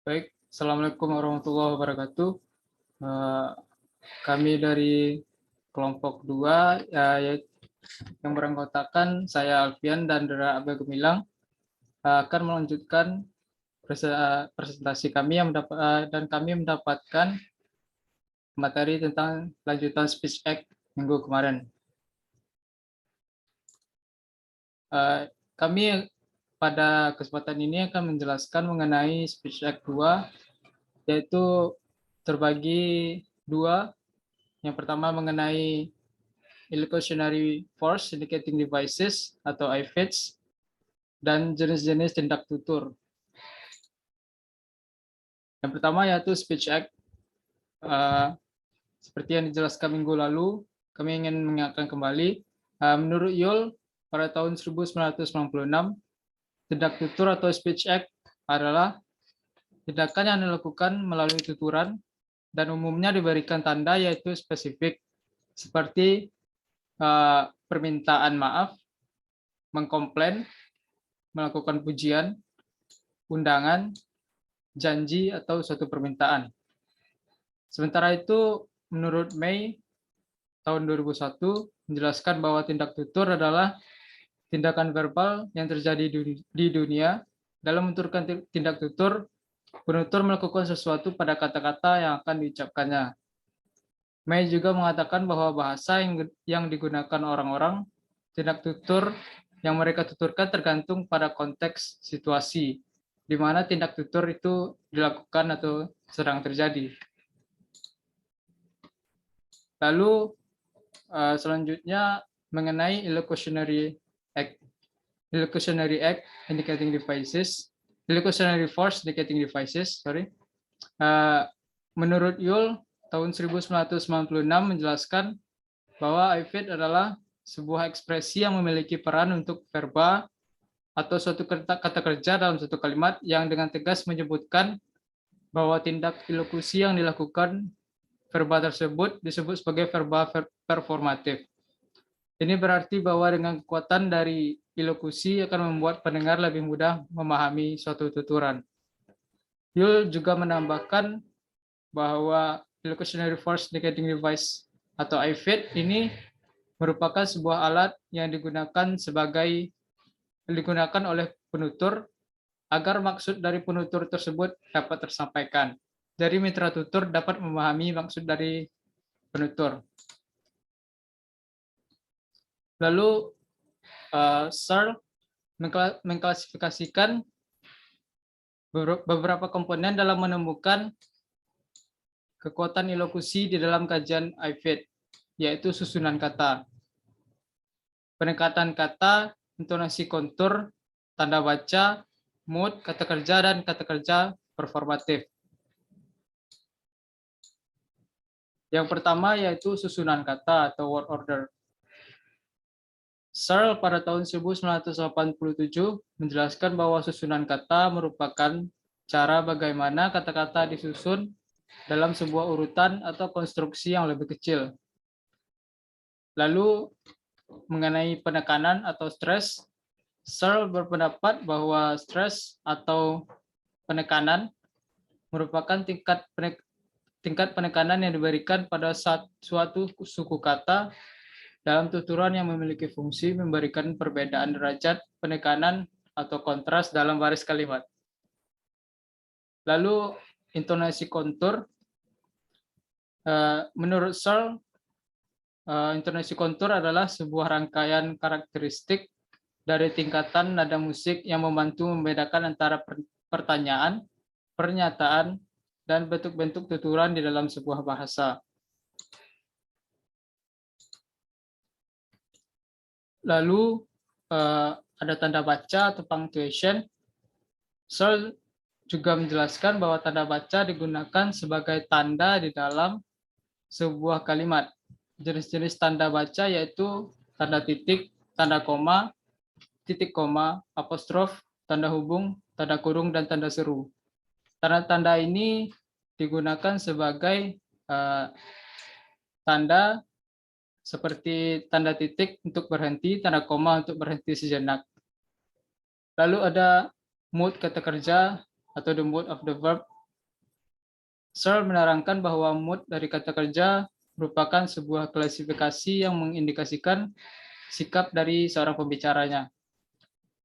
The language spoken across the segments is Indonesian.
Baik, Assalamualaikum warahmatullahi wabarakatuh. Eh, Kami dari kelompok 2 yang beranggotakan saya Alfian dan Dera Abel Gemilang akan melanjutkan presentasi kami dan kami mendapatkan materi tentang lanjutan Speech Act minggu kemarin. Kami pada kesempatan ini akan menjelaskan mengenai Speech Act 2, yaitu terbagi dua. Yang pertama mengenai illusionary force indicating devices atau IFIDs dan jenis-jenis tindak tutur. Yang pertama yaitu Speech Act. Seperti yang dijelaskan minggu lalu, kami ingin mengingatkan kembali, menurut Yole pada tahun 1996, tindak tutur atau Speech Act adalah tindakan yang dilakukan melalui tuturan dan umumnya diberikan tanda yaitu spesifik, seperti permintaan maaf, mengkomplain, melakukan pujian, undangan, janji, atau suatu permintaan. Sementara itu, menurut May tahun 2001, menjelaskan bahwa tindak tutur adalah tindakan verbal yang terjadi di dunia. Dalam menuturkan tindak tutur, penutur melakukan sesuatu pada kata-kata yang akan diucapkannya. May juga mengatakan bahwa bahasa yang digunakan orang-orang, tindak tutur yang mereka tuturkan tergantung pada konteks situasi, di mana tindak tutur itu dilakukan atau sedang terjadi. Lalu selanjutnya mengenai illusionary act. Illusionary act indicating devices, illusionary force indicating devices, menurut Yole tahun 1996 menjelaskan bahwa IFID adalah sebuah ekspresi yang memiliki peran untuk verba atau suatu kata kerja dalam satu kalimat yang dengan tegas menyebutkan bahwa tindak ilokusi yang dilakukan verba tersebut disebut sebagai verba performatif. Ini berarti bahwa dengan kekuatan dari ilokusi akan membuat pendengar lebih mudah memahami suatu tuturan. Yole juga menambahkan bahwa illusionary force indicating device atau IFID ini merupakan sebuah alat yang digunakan oleh penutur agar maksud dari penutur tersebut dapat tersampaikan. Jadi mitra tutur dapat memahami maksud dari penutur. Lalu Searle mengklasifikasikan beberapa komponen dalam menemukan kekuatan ilokusi di dalam kajian IFID, yaitu susunan kata, penekatan kata, intonasi kontur, tanda baca, mood, kata kerja, dan kata kerja performatif. Yang pertama yaitu susunan kata atau word order. Searle pada tahun 1987 menjelaskan bahwa susunan kata merupakan cara bagaimana kata-kata disusun dalam sebuah urutan atau konstruksi yang lebih kecil. Lalu mengenai penekanan atau stres, Searle berpendapat bahwa stres atau penekanan merupakan tingkat penekanan yang diberikan pada suatu suku kata dalam tuturan yang memiliki fungsi memberikan perbedaan derajat penekanan atau kontras dalam baris kalimat. Lalu intonasi kontur, menurut Searle, intonasi kontur adalah sebuah rangkaian karakteristik dari tingkatan nada musik yang membantu membedakan antara pertanyaan, pernyataan, dan bentuk-bentuk tuturan di dalam sebuah bahasa. Lalu ada tanda baca atau punctuation. Searle juga menjelaskan bahwa tanda baca digunakan sebagai tanda di dalam sebuah kalimat. Jenis-jenis tanda baca yaitu tanda titik, tanda koma, titik koma, apostrof, tanda hubung, tanda kurung, dan tanda seru. Tanda-tanda ini digunakan sebagai tanda seperti tanda titik untuk berhenti, tanda koma untuk berhenti sejenak. Lalu ada mood kata kerja atau the mood of the verb. Searle menerangkan bahwa mood dari kata kerja merupakan sebuah klasifikasi yang mengindikasikan sikap dari seorang pembicaranya.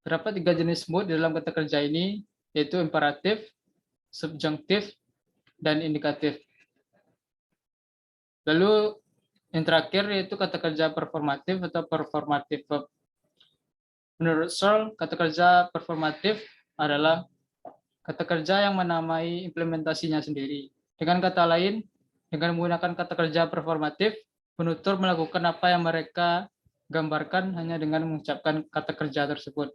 Terdapat 3 jenis mood di dalam kata kerja ini, yaitu imperatif, subjunktif, dan indikatif. Lalu yang terakhir yaitu kata kerja performatif atau performative verb. Menurut Searle, kata kerja performatif adalah kata kerja yang menamai implementasinya sendiri. Dengan kata lain, dengan menggunakan kata kerja performatif, penutur melakukan apa yang mereka gambarkan hanya dengan mengucapkan kata kerja tersebut.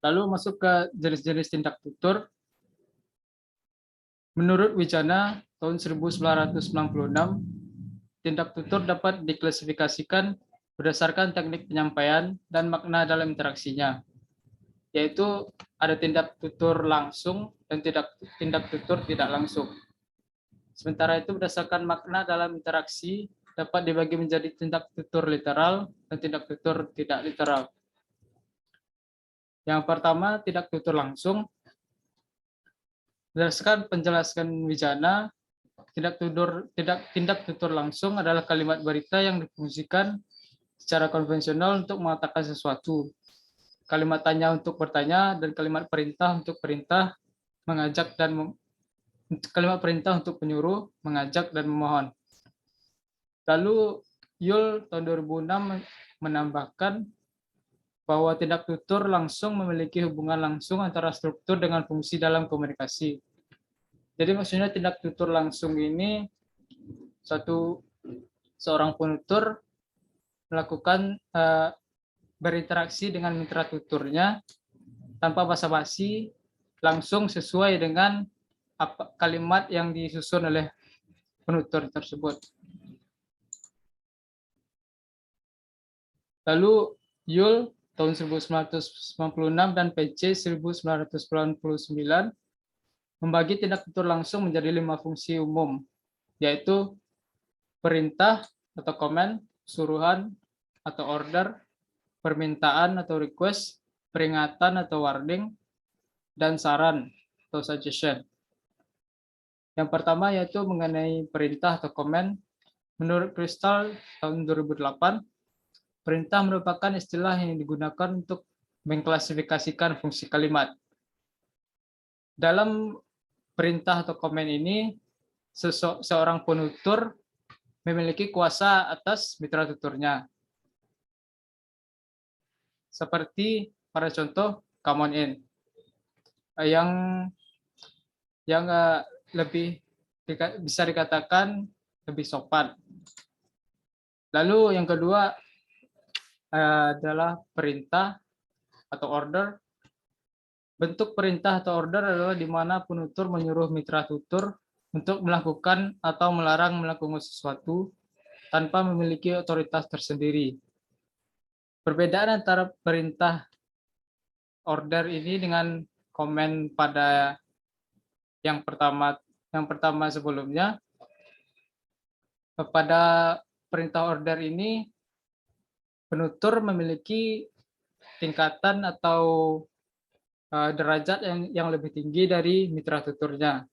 Lalu masuk ke jenis-jenis tindak tutur. Menurut Wijana tahun 1996, tindak tutur dapat diklasifikasikan berdasarkan teknik penyampaian dan makna dalam interaksinya, yaitu ada tindak tutur langsung dan tindak tutur tidak langsung. Sementara itu berdasarkan makna dalam interaksi dapat dibagi menjadi tindak tutur literal dan tindak tutur tidak literal. Yang pertama, tindak tutur langsung. Berdasarkan penjelasan Wijana, tindak tutur langsung adalah kalimat berita yang difungsikan secara konvensional untuk mengatakan sesuatu. Kalimat tanya untuk bertanya dan kalimat perintah untuk perintah, mengajak dan kalimat perintah untuk penyuruh, mengajak dan memohon. Lalu Yule tahun 2006 menambahkan bahwa tindak tutur langsung memiliki hubungan langsung antara struktur dengan fungsi dalam komunikasi. Jadi maksudnya tindak tutur langsung ini seorang penutur melakukan berinteraksi dengan mitra tuturnya tanpa basa-basi, langsung sesuai dengan kalimat yang disusun oleh penutur tersebut. Lalu Yule tahun 1996 dan PC 1999 membagi tindak tutur langsung menjadi 5 fungsi umum, yaitu perintah atau command, suruhan atau order, permintaan atau request, peringatan atau warning, dan saran atau suggestion. Yang pertama yaitu mengenai perintah atau command. Menurut Crystal tahun 2008, perintah merupakan istilah yang digunakan untuk mengklasifikasikan fungsi kalimat. Dalam perintah atau komen ini, seorang penutur memiliki kuasa atas mitra tuturnya. Seperti pada contoh come on in, yang lebih bisa dikatakan lebih sopan. Lalu yang kedua adalah perintah atau order. Bentuk perintah atau order adalah di mana penutur menyuruh mitra tutur untuk melakukan atau melarang melakukan sesuatu tanpa memiliki otoritas tersendiri. Perbedaan antara perintah order ini dengan komen pada yang pertama sebelumnya, pada perintah order ini penutur memiliki tingkatan atau derajat yang lebih tinggi dari mitra tuturnya,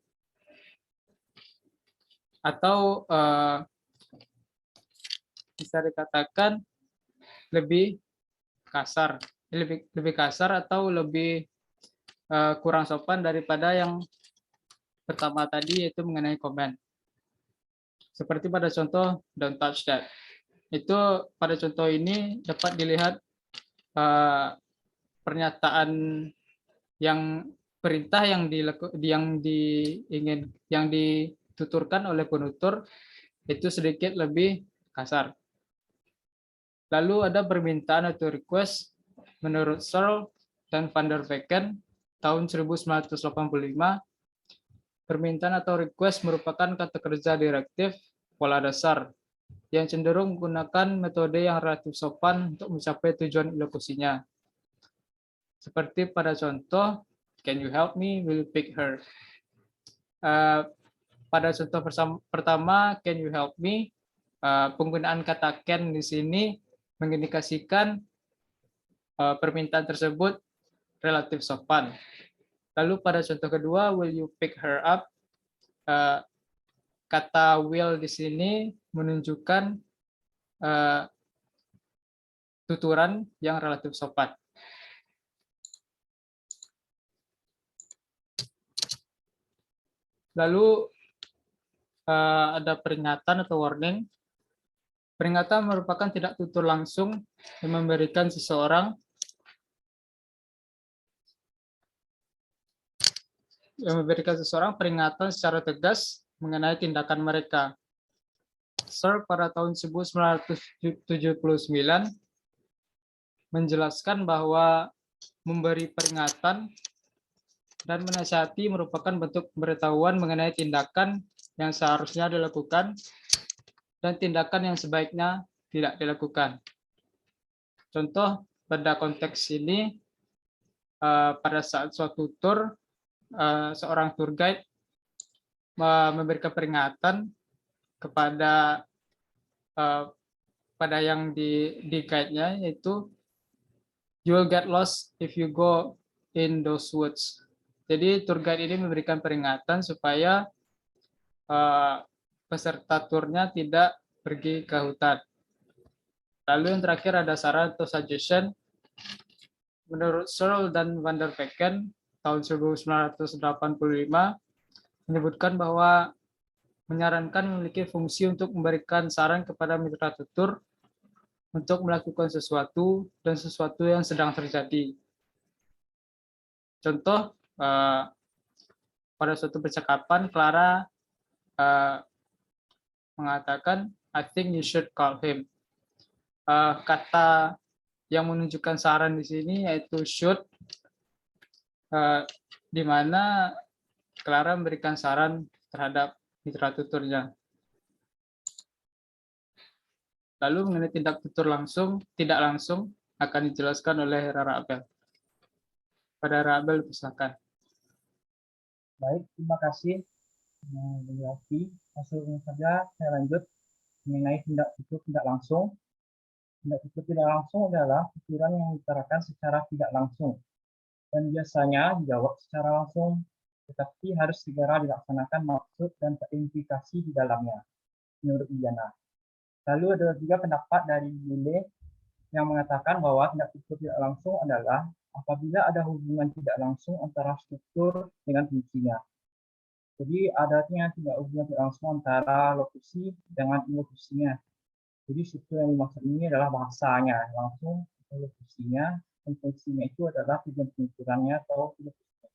atau bisa dikatakan lebih kasar atau lebih kurang sopan daripada yang pertama tadi, yaitu mengenai comment. Seperti pada contoh don't touch that. Itu pada contoh ini dapat dilihat pernyataan yang perintah yang dituturkan oleh penutur itu sedikit lebih kasar. Lalu ada permintaan atau request. Menurut Searle dan Van der Vecken tahun 1985, permintaan atau request merupakan kata kerja direktif pola dasar yang cenderung menggunakan metode yang relatif sopan untuk mencapai tujuan elokusinya. Seperti pada contoh, can you help me, will you pick her? Pada contoh pertama, can you help me, penggunaan kata can di sini mengindikasikan permintaan tersebut relatif sopan. Lalu pada contoh kedua, will you pick her up? Kata will di sini menunjukkan tuturan yang relatif sopan. Lalu ada peringatan atau warning. Peringatan merupakan tidak tutur langsung yang memberikan seseorang peringatan secara tegas mengenai tindakan mereka. Sir pada tahun 1979 menjelaskan bahwa memberi peringatan dan menasihati merupakan bentuk pemberitahuan mengenai tindakan yang seharusnya dilakukan dan tindakan yang sebaiknya tidak dilakukan. Contoh pada konteks ini, pada saat suatu tur, seorang tour guide memberikan peringatan kepada yang di guide-nya, yaitu you will get lost if you go in those woods. Jadi tour guide ini memberikan peringatan supaya peserta turnya tidak pergi ke hutan. Lalu yang terakhir ada saran atau suggestion. Menurut Searle dan Van der Vecken tahun 1985 menyebutkan bahwa menyarankan memiliki fungsi untuk memberikan saran kepada mitra tutur untuk melakukan sesuatu dan sesuatu yang sedang terjadi. Contoh, pada suatu percakapan, Clara mengatakan, I think you should call him. Kata yang menunjukkan saran di sini yaitu should, di mana Clara memberikan saran terhadap mitra tuturnya. Lalu mengenai tindak tutur tidak langsung akan dijelaskan oleh Rara Abel. Pada Rara Abel, silakan. Baik, terima kasih. Langsung saja saya lanjut mengenai tindak tutur tidak langsung. Tindak tutur tidak langsung adalah tuturan yang diutarakan secara tidak langsung dan biasanya dijawab secara langsung, tetapi harus segera dilaksanakan maksud dan implikasi di dalamnya, menurut Ijana. Lalu ada juga pendapat dari Bule yang mengatakan bahwa tindak tutur tidak langsung adalah apabila ada hubungan tidak langsung antara struktur dengan fungsinya. Jadi adanya tidak hubungan tidak langsung antara lokusi dengan lokusinya. Jadi struktur yang dimaksud ini adalah bahasanya langsung, lokusinya, dan fungsinya itu adalah tujuan penuturannya atau lokusinya.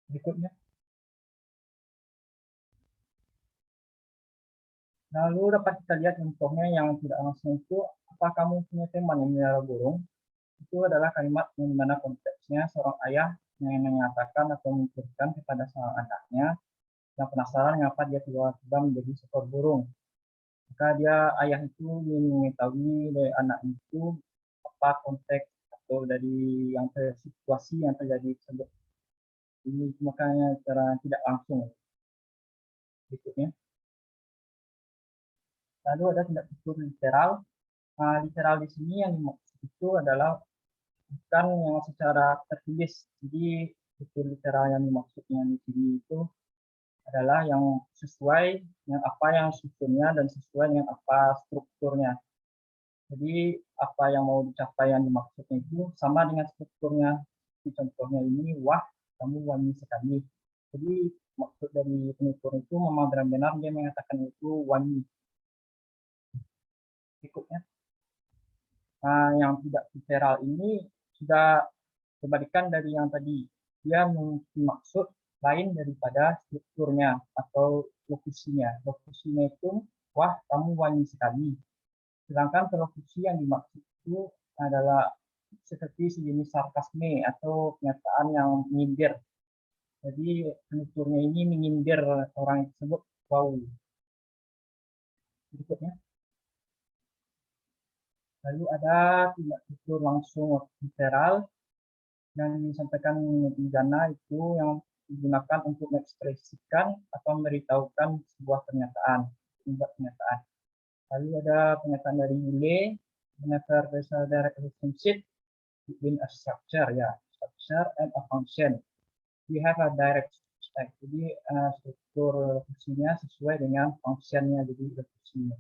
Berikutnya. Lalu dapat kita lihat contohnya yang tidak langsung itu, apa kamu punya teman yang melihara burung? Itu adalah kalimat yang dimana konteksnya seorang ayah yang menyatakan atau menunjukkan kepada seorang anaknya yang penasaran mengapa dia tiba-tiba menjadi seekor burung. Maka ayah itu ingin mengetahui dari anak itu apa konteks atau dari yang situasi yang terjadi tersebut. Ini makanya secara tidak langsung. Berikutnya. Lalu ada tindak tutur literal. Literal di sini yang dimaksud itu adalah bukan yang secara tertulis. Jadi tutur literal yang dimaksudnya di sini itu adalah yang sesuai dengan apa yang susunnya dan sesuai dengan apa strukturnya. Jadi apa yang mau dicapai yang dimaksudnya itu sama dengan strukturnya. Di contohnya ini, wah kamu wangi sekali. Jadi maksud dari penutur itu memang benar-benar dia mengatakan itu wangi. Berikutnya, yang tidak literal ini sudah kebalikan dari yang tadi. Dia memiliki maksud lain daripada strukturnya atau lokusinya. Lokusinya itu, wah kamu wangi sekali. Sedangkan lokusi yang dimaksud itu adalah seperti sejenis sarkasme atau pernyataan yang menyindir. Jadi penuturnya ini menyindir orang tersebut. Wow. Berikutnya. Lalu ada tindak tutur langsung literal yang disampaikan di Jana itu yang digunakan untuk mengekspresikan atau memberitahukan sebuah pernyataan. membuat pernyataan. Lalu ada pernyataan dari Yule, whenever there's a direct relationship between a structure, ya, structure and a function, we have a direct stack. Jadi struktur fungsinya sesuai dengan functionnya, jadi fungsinya.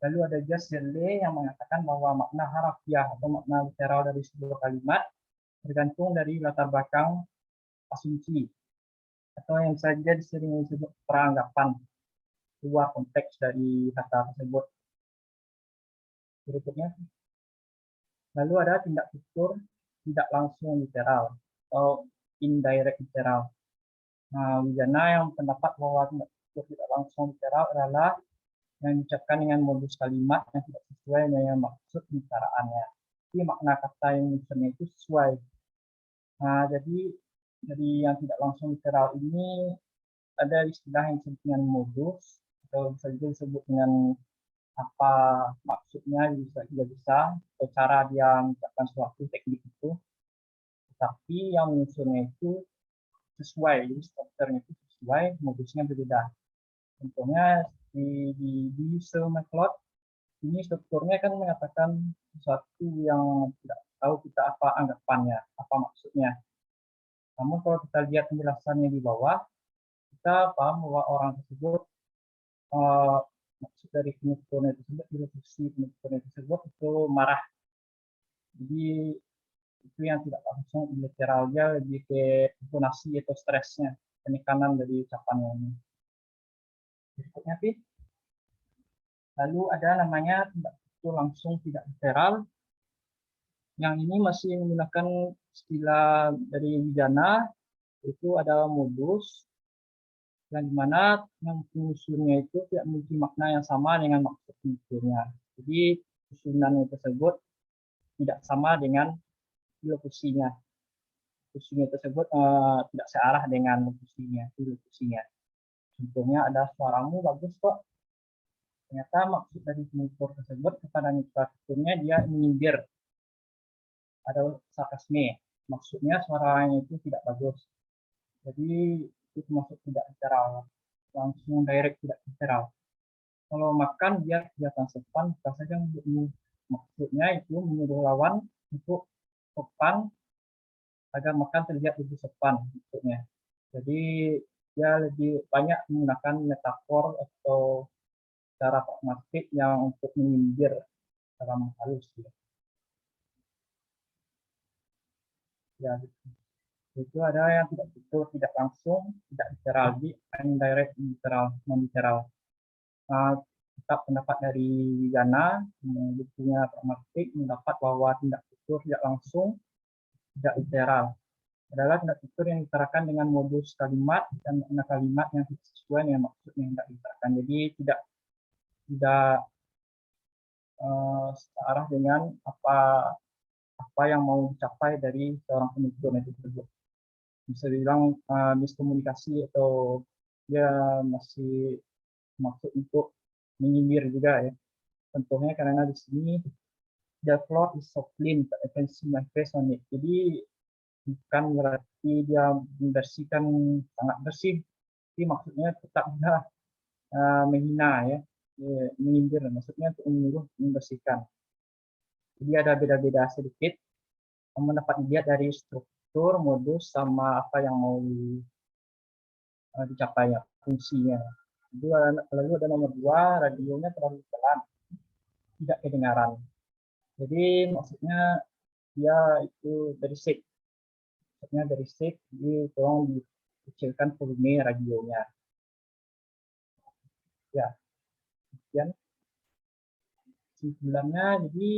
Lalu ada just delay yang mengatakan bahwa makna harafiah atau makna literal dari sebuah kalimat tergantung dari latar belakang asumsi atau yang saja sering disebut peranggapan luar konteks dari kata tersebut. Berikutnya, lalu ada tindak tutur tidak langsung literal atau indirect literal. Nah, Wijana yang pendapat bahwa tindak tutur tidak langsung literal adalah yang diucapkan dengan modus kalimat yang tidak sesuai dengan maksud pembicaraannya. Jadi makna kata yang misalnya itu sesuai. Nah, jadi yang tidak langsung literal ini ada istilah yang disebut dengan modus atau bisa juga disebut dengan apa maksudnya bisa atau cara dia mengucapkan suatu teknik itu, tetapi yang unsurnya itu sesuai, jadi strukturnya itu sesuai, modusnya berbeda. Contohnya di Selmaklot ini strukturnya kan mengatakan sesuatu yang tidak tahu kita apa anggapannya, apa maksudnya. Namun kalau kita lihat penjelasannya di bawah, kita paham bahwa orang tersebut maksud dari penuturnya tersebut, ilustrasi penuturnya tersebut itu marah. Jadi itu yang tidak langsung literalnya lebih ke intonasi atau stresnya, penekanan dari ucapannya ini. Berikutnya, Pi. Lalu ada namanya tindak tutur langsung tidak literal. Yang ini masih menggunakan istilah dari Wijana, itu ada modus, yang dimana yang penyusunnya itu tidak memiliki makna yang sama dengan maksud penyusunnya. Jadi susunan tersebut tidak sama dengan lokusinya. Lokusinya tersebut tidak searah dengan lokusinya. Contohnya ada suaramu bagus kok. Ternyata maksud dari penutur tersebut kepada mitra tuturnya dia menyindir. Ada sarkasme. Maksudnya suaranya itu tidak bagus. Jadi itu maksud tidak literal, langsung direct tidak literal. Kalau makan dia kelihatan sopan, bisa saja maksudnya itu menyuruh lawan untuk sopan agar makan terlihat lebih sopan maksudnya. Jadi dia lebih banyak menggunakan metafor atau cara pragmatik yang untuk menyindir dalam halus. Ya, itu ada yang tidak betul, tidak langsung, tidak literal, di indirect literal, non literal. Tetap pendapat dari Wijana, bukunya pragmatik, mendapat bahwa tindak tutur tidak langsung, tidak literal adalah tindak tutur yang ditarakan dengan modus kalimat dan makna kalimat yang sesuai dengan maksud yang tidak ditarakan. Jadi tidak searah dengan apa yang mau dicapai dari seorang penutur itu tersebut. Bisa dibilang miskomunikasi atau dia masih maksud untuk menyindir juga ya. Contohnya karena di sini the floor is so clean, but I can see my face on it. Jadi bukan berarti dia membersihkan sangat bersih, tapi maksudnya tetap dia menghina ya, menyindir, maksudnya untuk menyuruh membersihkan. Jadi ada beda-beda sedikit, namun dapat dilihat dari struktur, modus, sama apa yang mau dicapai ya, fungsinya. Lalu ada nomor 2, radionya terlalu pelan, tidak kedengaran. Jadi maksudnya dia itu berisik. Maksudnya berisik, jadi tolong dikecilkan volume radionya. Ya, kemudian kesimpulannya, jadi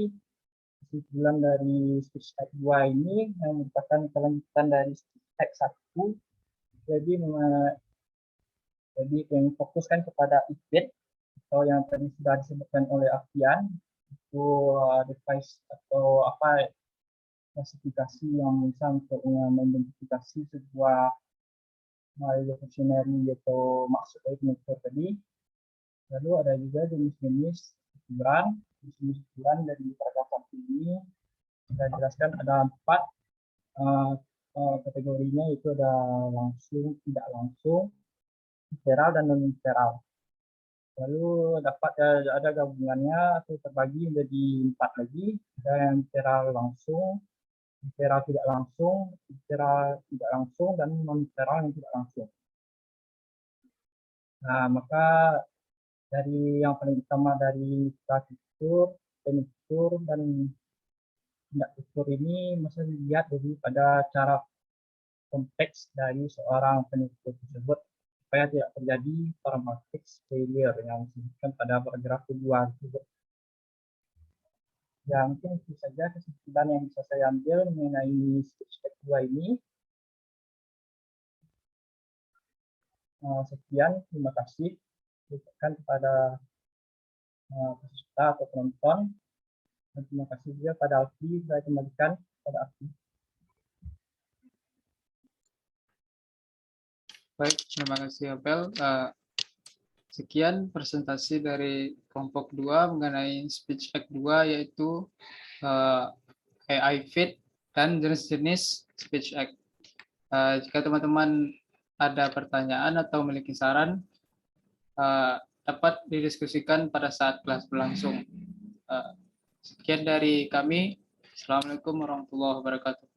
kesimpulan dari speech type 2 ini yang merupakan kelanjutan dari speech type 1. Jadi yang fokuskan kepada event atau yang tadi sudah disebutkan oleh Afian, itu device atau apa klasifikasi yang bisa untuk mengidentifikasi sebuah dictionary atau maksud dari penutur tadi. Lalu ada juga jenis-jenis ukuran. Jenis ukuran dari paragraf ini sudah dijelaskan ada 4 kategorinya, itu ada langsung, tidak langsung, literal, dan non literal. Lalu dapat ada gabungannya atau terbagi menjadi 4 lagi. Ada yang bicara langsung, bicara tidak langsung, bicara tidak langsung, dan non-bicara yang tidak langsung. Nah, maka dari yang paling utama dari tutur, penutur, dan tindak tutur ini mesti dilihat dulu pada cara konteks dari seorang penutur tersebut supaya tidak terjadi grammatic failure yang disebutkan pada paragraf kedua tersebut. Ya, mungkin itu saja kesimpulan yang bisa saya ambil mengenai speech act 2 ini. Sekian, terima kasih kepada peserta atau penonton. Dan terima kasih juga pada Alfi, saya kembalikan pada Alfi. Baik, terima kasih Apel. Sekian presentasi dari kelompok 2 mengenai Speech Act 2 yaitu AI Fit dan jenis-jenis Speech Act. Jika teman-teman ada pertanyaan atau memiliki saran, dapat didiskusikan pada saat kelas berlangsung. Sekian dari kami. Assalamualaikum warahmatullahi wabarakatuh.